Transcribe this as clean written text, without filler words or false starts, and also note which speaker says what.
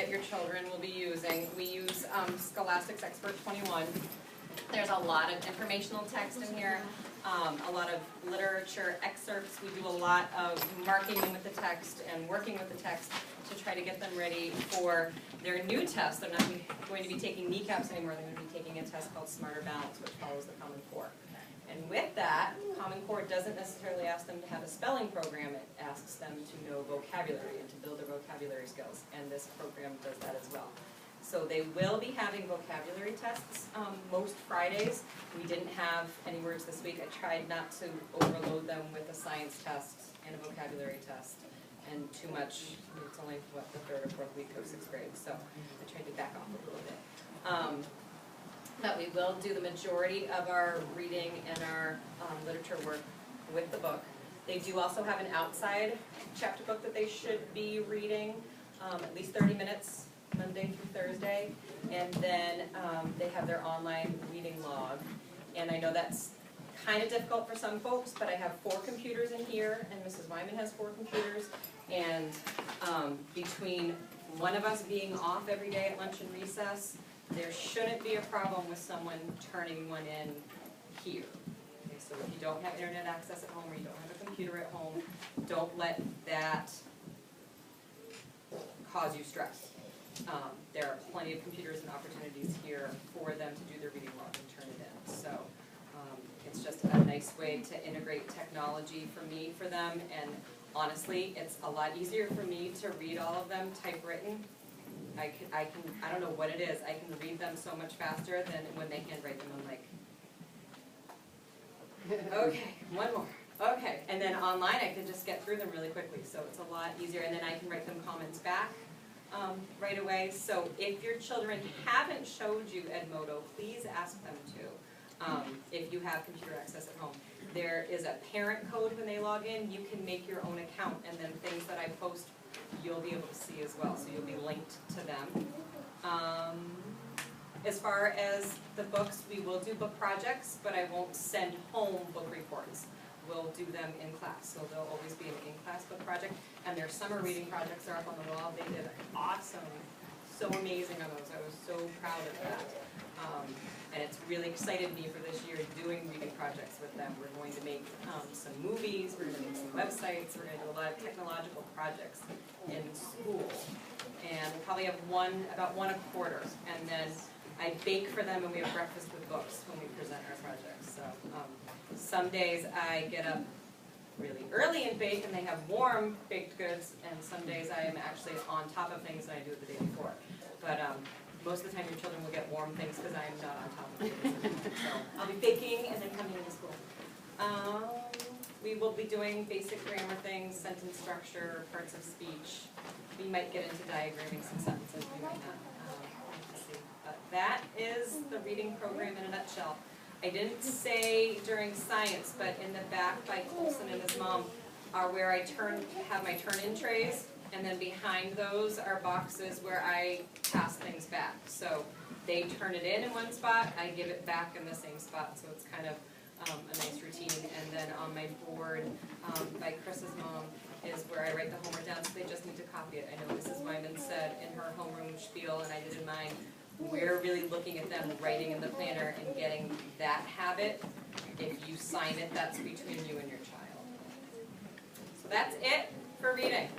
Speaker 1: that your children will be using. We use Scholastic's Expert 21. There's a lot of informational text in here, a lot of literature excerpts. We do a lot of marking with the text and working with the text to try to get them ready for their new test. They're not going to be taking kneecaps anymore. They're going to be taking a test called Smarter Balance, which follows the Common Core. And with that, Common Core doesn't necessarily ask them to have a spelling program. It asks them to know vocabulary and to build their vocabulary skills. And this program does that as well. So they will be having vocabulary tests most Fridays. We didn't have any words this week. I tried not to overload them with a science test and a vocabulary test and too much. It's only, what, the third or fourth week of sixth grade, so I tried to back off a little bit. But we will do the majority of our reading and our literature work with the book. They do also have an outside chapter book that they should be reading, at least 30 minutes. Monday through Thursday, and then they have their online reading log. And I know that's kind of difficult for some folks, but I have 4 computers in here, and Mrs. Wyman has 4 computers, and between one of us being off every day at lunch and recess, there shouldn't be a problem with someone turning one in here. Okay, so if you don't have internet access at home or you don't have a computer at home, don't let that cause you stress. There are plenty of computers and opportunities here for them to do their reading log and turn it in. So it's just a nice way to integrate technology for me, for them, and honestly, it's a lot easier for me to read all of them typewritten. I don't know what it is, I can read them so much faster than when they handwrite them. I'm like, okay, one more. Okay, and then online I can just get through them really quickly, so it's a lot easier, and then I can write them comments back right away. So if your children haven't showed you Edmodo, please ask them to. If you have computer access at home, there is a parent code when they log in. You can make your own account, and then things that I post you'll be able to see as well, so you'll be linked to them. As far as the books, we will do book projects, but I won't send home book reports. We'll do them in class, so they'll always be an in-class book project, and their summer reading projects are up on the wall. They did awesome, so amazing on those. I was so proud of that, and it's really excited me for this year doing reading projects with them. We're going to make some movies, we're going to make some websites, we're going to do a lot of technological projects in school, and we'll probably have about one a quarter, and then I bake for them and we have breakfast with books when we present our projects. So some days I get up really early and bake and they have warm baked goods, and some days I am actually on top of things that I do it the day before. But most of the time your children will get warm things because I am not on top of things. So I'll be baking and then coming into school. We will be doing basic grammar things, sentence structure, parts of speech. We might get into diagramming some sentences, we might not. That is the reading program in a nutshell. I didn't say during science, but in the back by Colson and his mom are where I have my turn-in trays, and then behind those are boxes where I pass things back. So they turn it in one spot, I give it back in the same spot, so it's kind of a nice routine. And then on my board by Chris's mom is where I write the homework down, so they just need to copy it. I know Mrs. Wyman said in her homeroom spiel, and I did in mine, we're really looking at them writing in the planner and getting that habit. If you sign it, that's between you and your child. So that's it for reading.